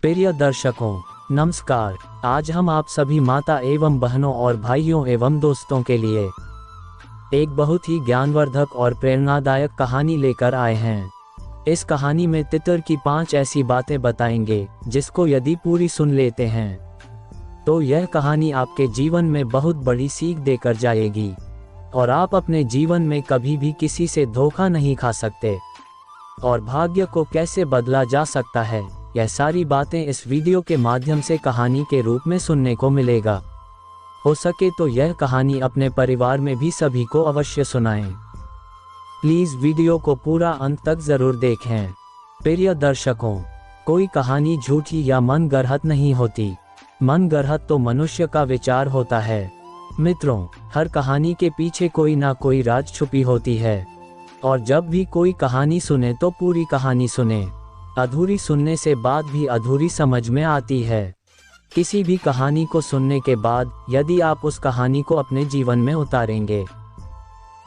प्रिय दर्शकों, नमस्कार। आज हम आप सभी माता एवं बहनों और भाइयों एवं दोस्तों के लिए एक बहुत ही ज्ञानवर्धक और प्रेरणादायक कहानी लेकर आए हैं। इस कहानी में तितर की 5 ऐसी बातें बताएंगे जिसको यदि पूरी सुन लेते हैं तो यह कहानी आपके जीवन में बहुत बड़ी सीख देकर जाएगी और आप अपने जीवन में कभी भी किसी से धोखा नहीं खा सकते और भाग्य को कैसे बदला जा सकता है, यह सारी बातें इस वीडियो के माध्यम से कहानी के रूप में सुनने को मिलेगा। हो सके तो यह कहानी अपने परिवार में भी सभी को अवश्य सुनाएं। प्लीज़ वीडियो को पूरा अंत तक ज़रूर देखें। प्रिय दर्शकों, कोई कहानी झूठी या मन गढ़ंत नहीं होती। मन गढ़ंत तो मनुष्य का विचार होता है। मित्रों, हर कहानी के पीछे कोई ना कोई राज छुपी होती है और जब भी कोई कहानी सुने तो पूरी कहानी सुने। अधूरी सुनने से बात भी अधूरी समझ में आती है। किसी भी कहानी को सुनने के बाद यदि आप उस कहानी को अपने जीवन में उतारेंगे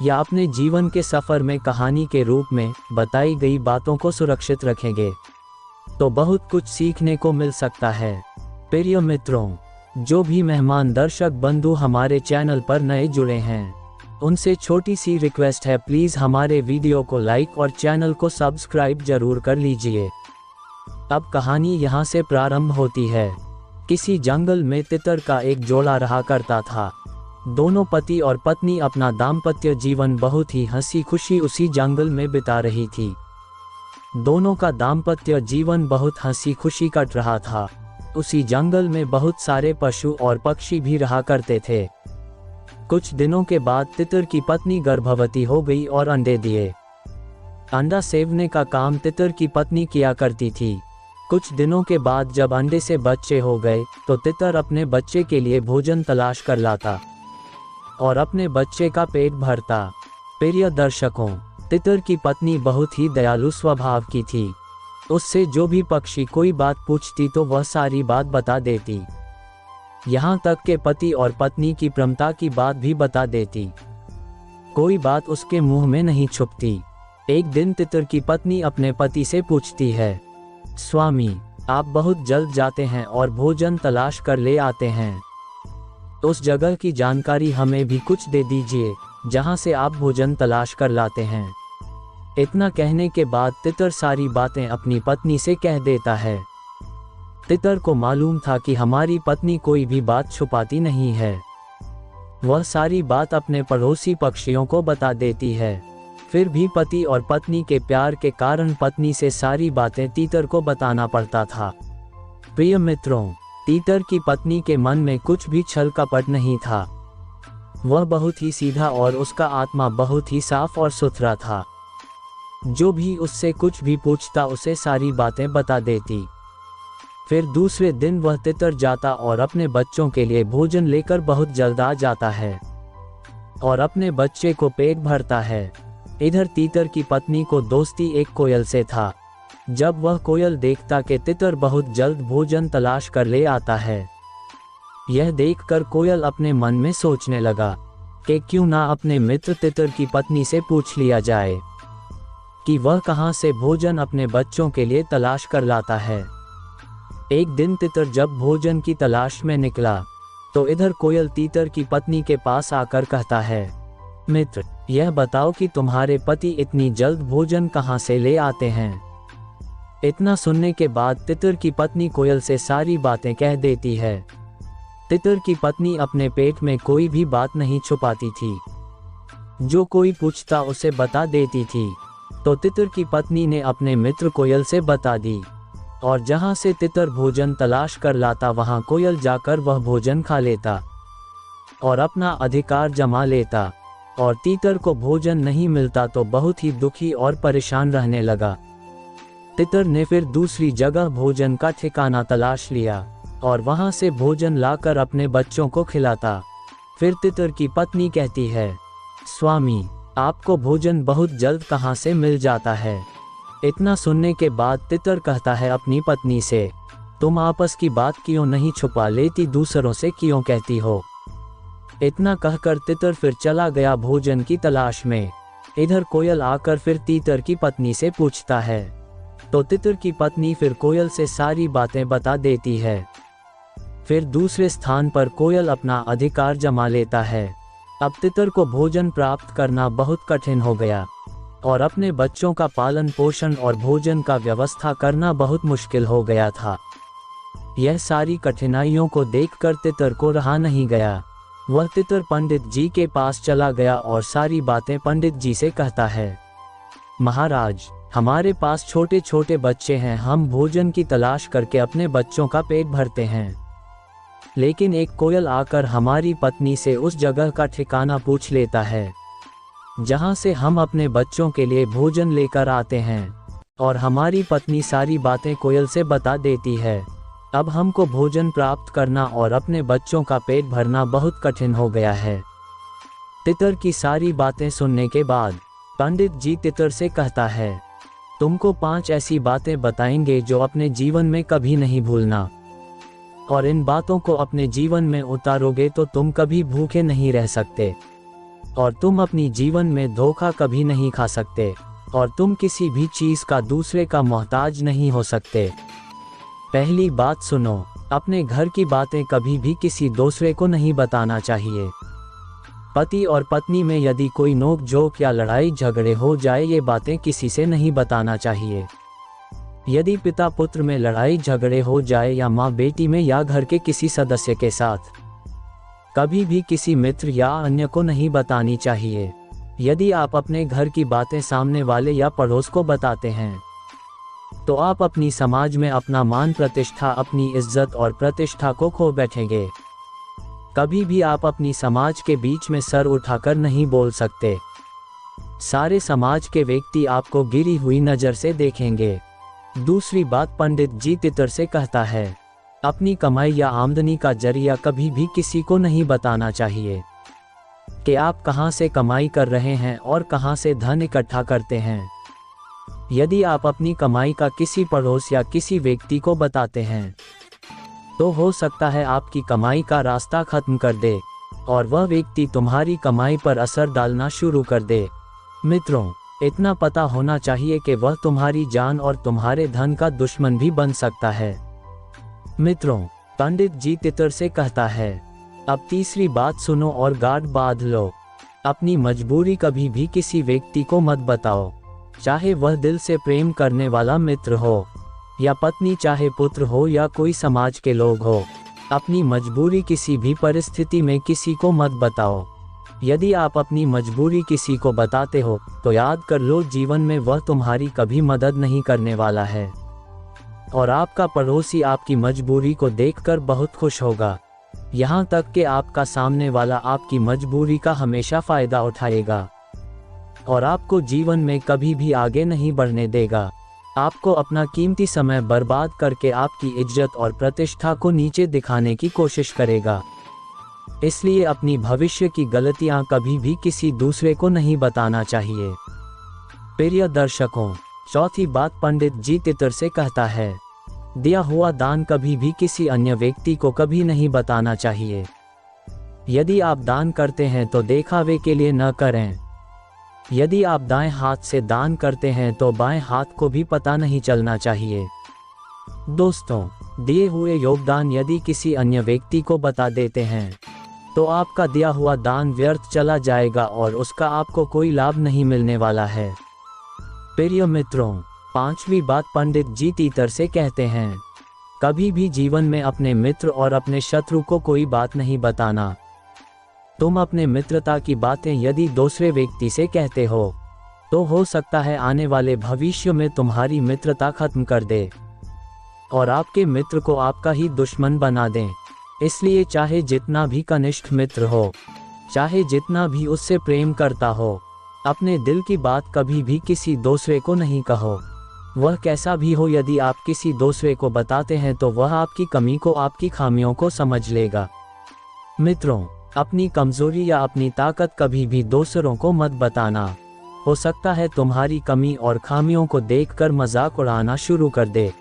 या अपने जीवन के सफ़र में कहानी के रूप में बताई गई बातों को सुरक्षित रखेंगे तो बहुत कुछ सीखने को मिल सकता है। प्रिय मित्रों, जो भी मेहमान दर्शक बंधु हमारे चैनल पर नए जुड़े हैं उनसे छोटी सी रिक्वेस्ट है, प्लीज़ हमारे वीडियो को लाइक और चैनल को सब्सक्राइब जरूर कर लीजिए। अब कहानी यहाँ से प्रारंभ होती है। किसी जंगल में तितर का एक जोड़ा रहा करता था। दोनों पति और पत्नी अपना दाम्पत्य जीवन बहुत ही हंसी खुशी उसी जंगल में बिता रही थी। दोनों का दाम्पत्य जीवन बहुत हंसी खुशी कट रहा था। उसी जंगल में बहुत सारे पशु और पक्षी भी रहा करते थे। कुछ दिनों के बाद तितर की पत्नी गर्भवती हो गई और अंडे दिए। अंडा सेवने का काम तितर की पत्नी किया करती थी। कुछ दिनों के बाद जब अंडे से बच्चे हो गए तो तितर अपने बच्चे के लिए भोजन तलाश कर लाता और अपने बच्चे का पेट भरता। प्रिय दर्शकों, तितर की पत्नी बहुत ही दयालु स्वभाव की थी। उससे जो भी पक्षी कोई बात पूछती तो वह सारी बात बता देती। यहाँ तक के पति और पत्नी की प्रेमता की बात भी बता देती। कोई बात उसके मुंह में नहीं छुपती। एक दिन तितर की पत्नी अपने पति से पूछती है, स्वामी, आप बहुत जल्द जाते हैं और भोजन तलाश कर ले आते हैं। उस जगह की जानकारी हमें भी कुछ दे दीजिए जहाँ से आप भोजन तलाश कर लाते हैं। इतना कहने के बाद तितर सारी बातें अपनी पत्नी से कह देता है। तितर को मालूम था कि हमारी पत्नी कोई भी बात छुपाती नहीं है। वह सारी बात अपने पड़ोसी पक्षियों को बता देती है। फिर भी पति और पत्नी के प्यार के कारण पत्नी से सारी बातें तीतर को बताना पड़ता था। प्रिय मित्रों, तीतर की पत्नी के मन में कुछ भी छल कपट नहीं था। वह बहुत ही सीधा और उसका आत्मा बहुत ही साफ और सुथरा था। जो भी उससे कुछ भी पूछता उसे सारी बातें बता देती। फिर दूसरे दिन वह तितर जाता और अपने बच्चों के लिए भोजन लेकर बहुत जल्द आ जाता है और अपने बच्चे को पेट भरता है। इधर तीतर की पत्नी को दोस्ती एक कोयल से था। जब वह कोयल देखता कि तितर बहुत जल्द भोजन तलाश कर ले आता है, यह देखकर कोयल अपने मन में सोचने लगा कि क्यों ना अपने मित्र तितर की पत्नी से पूछ लिया जाए कि वह कहाँ से भोजन अपने बच्चों के लिए तलाश कर लाता है। एक दिन तितर जब भोजन की तलाश में निकला तो इधर कोयल तीतर की पत्नी के पास आकर कहता है, मित्र, यह बताओ कि तुम्हारे पति इतनी जल्द भोजन कहाँ से ले आते हैं। इतना सुनने के बाद तितर की पत्नी कोयल से सारी बातें कह देती है। तितर की पत्नी अपने पेट में कोई भी बात नहीं छुपाती थी। जो कोई पूछता उसे बता देती थी। तो तितर की पत्नी ने अपने मित्र कोयल से बता दी और जहाँ से तितर भोजन तलाश कर लाता वहाँ कोयल जाकर वह भोजन खा लेता और अपना अधिकार जमा लेता। और तीतर को भोजन नहीं मिलता तो बहुत ही दुखी और परेशान रहने लगा। तितर ने फिर दूसरी जगह भोजन का ठिकाना तलाश लिया और वहाँ से भोजन लाकर अपने बच्चों को खिलाता। फिर तितर की पत्नी कहती है, स्वामी, आपको भोजन बहुत जल्द कहाँ से मिल जाता है। इतना सुनने के बाद तितर कहता है अपनी पत्नी से, तुम आपस की बात क्यों नहीं छुपा लेती, दूसरों से क्यों कहती हो। इतना कहकर तितर फिर चला गया भोजन की तलाश में। इधर कोयल आकर फिर तीतर की पत्नी से पूछता है, तो तितर की पत्नी फिर कोयल से सारी बातें बता देती है। फिर दूसरे स्थान पर कोयल अपना अधिकार जमा लेता है। अब तितर को भोजन प्राप्त करना बहुत कठिन हो गया और अपने बच्चों का पालन पोषण और भोजन का व्यवस्था करना बहुत मुश्किल हो गया था। यह सारी कठिनाइयों को देखकर तितर को रहा नहीं गया। वह तितर पंडित जी के पास चला गया और सारी बातें पंडित जी से कहता है। महाराज, हमारे पास छोटे छोटे बच्चे हैं, हम भोजन की तलाश करके अपने बच्चों का पेट भरते हैं, लेकिन एक कोयल आकर हमारी पत्नी से उस जगह का ठिकाना पूछ लेता है जहां से हम अपने बच्चों के लिए भोजन लेकर आते हैं, और हमारी पत्नी सारी बातें कोयल से बता देती है। अब हमको भोजन प्राप्त करना और अपने बच्चों का पेट भरना बहुत कठिन हो गया है। तितर की सारी बातें सुनने के बाद पंडित जी तितर से कहता है, तुमको 5 ऐसी बातें बताएंगे जो अपने जीवन में कभी नहीं भूलना, और इन बातों को अपने जीवन में उतारोगे तो तुम कभी भूखे नहीं रह सकते, और तुम अपनी जीवन में धोखा कभी नहीं खा सकते, और तुम किसी भी चीज का दूसरे का मोहताज नहीं हो सकते। पहली बात सुनो, अपने घर की बातें कभी भी किसी दूसरे को नहीं बताना चाहिए। पति और पत्नी में यदि कोई नोक झोंक या लड़ाई झगड़े हो जाए, ये बातें किसी से नहीं बताना चाहिए। यदि पिता पुत्र में लड़ाई झगड़े हो जाए या माँ बेटी में या घर के किसी सदस्य के साथ, कभी भी किसी मित्र या अन्य को नहीं बतानी चाहिए। यदि आप अपने घर की बातें सामने वाले या पड़ोस को बताते हैं तो आप अपनी समाज में अपना मान प्रतिष्ठा, अपनी इज्जत और प्रतिष्ठा को खो बैठेंगे। कभी भी आप अपनी समाज के बीच में सर उठाकर नहीं बोल सकते। सारे समाज के व्यक्ति आपको गिरी हुई नज़र से देखेंगे। दूसरी बात पंडित जी तितर से कहता है, अपनी कमाई या आमदनी का जरिया कभी भी किसी को नहीं बताना चाहिए कि आप कहां से कमाई कर रहे हैं और कहां से धन इकट्ठा करते हैं। यदि आप अपनी कमाई का किसी पड़ोस या किसी व्यक्ति को बताते हैं तो हो सकता है आपकी कमाई का रास्ता खत्म कर दे और वह व्यक्ति तुम्हारी कमाई पर असर डालना शुरू कर दे। मित्रों, इतना पता होना चाहिए कि वह तुम्हारी जान और तुम्हारे धन का दुश्मन भी बन सकता है। मित्रों, पंडित जी तितर से कहता है, अब तीसरी बात सुनो और गांठ बांध लो। अपनी मजबूरी कभी भी किसी व्यक्ति को मत बताओ, चाहे वह दिल से प्रेम करने वाला मित्र हो या पत्नी, चाहे पुत्र हो या कोई समाज के लोग हो। अपनी मजबूरी किसी भी परिस्थिति में किसी को मत बताओ। यदि आप अपनी मजबूरी किसी को बताते हो तो याद कर लो, जीवन में वह तुम्हारी कभी मदद नहीं करने वाला है और आपका पड़ोसी आपकी मजबूरी को देखकर बहुत खुश होगा। यहाँ तक कि आपका सामने वाला आपकी मजबूरी का हमेशा फायदा उठाएगा और आपको जीवन में कभी भी आगे नहीं बढ़ने देगा। आपको अपना कीमती समय बर्बाद करके आपकी इज्जत और प्रतिष्ठा को नीचे दिखाने की कोशिश करेगा। इसलिए अपनी भविष्य की गलतियां कभी भी किसी दूसरे को नहीं बताना चाहिए। प्रिय दर्शकों, चौथी बात पंडित जी तितर से कहता है, दिया हुआ दान कभी भी किसी अन्य व्यक्ति को कभी नहीं बताना चाहिए। यदि आप दान करते हैं तो दिखावे के लिए न करें। यदि आप दाएं हाथ से दान करते हैं तो बाएं हाथ को भी पता नहीं चलना चाहिए। दोस्तों, दिए हुए योगदान यदि किसी अन्य व्यक्ति को बता देते हैं तो आपका दिया हुआ दान व्यर्थ चला जाएगा और उसका आपको कोई लाभ नहीं मिलने वाला है। प्रिय मित्रों, पांचवी बात पंडित जी तितर से कहते हैं, कभी भी जीवन में अपने मित्र और अपने शत्रु को कोई बात नहीं बताना। तुम अपने मित्रता की बातें यदि दूसरे व्यक्ति से कहते हो तो हो सकता है आने वाले भविष्य में तुम्हारी मित्रता खत्म कर दे और आपके मित्र को आपका ही दुश्मन बना दें। इसलिए चाहे जितना भी कनिष्ठ मित्र हो, चाहे जितना भी उससे प्रेम करता हो, अपने दिल की बात कभी भी किसी दूसरे को नहीं कहो। वह कैसा भी हो, यदि आप किसी दूसरे को बताते हैं तो वह आपकी कमी को, आपकी खामियों को समझ लेगा। मित्रों, अपनी कमजोरी या अपनी ताकत कभी भी दूसरों को मत बताना। हो सकता है तुम्हारी कमी और खामियों को देखकर मजाक उड़ाना शुरू कर दे।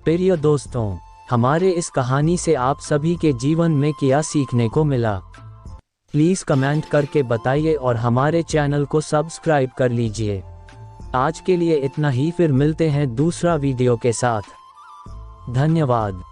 प्रिय दोस्तों, हमारे इस कहानी से आप सभी के जीवन में क्या सीखने को मिला, प्लीज़ कमेंट करके बताइए और हमारे चैनल को सब्सक्राइब कर लीजिए। आज के लिए इतना ही, फिर मिलते हैं दूसरा वीडियो के साथ। धन्यवाद।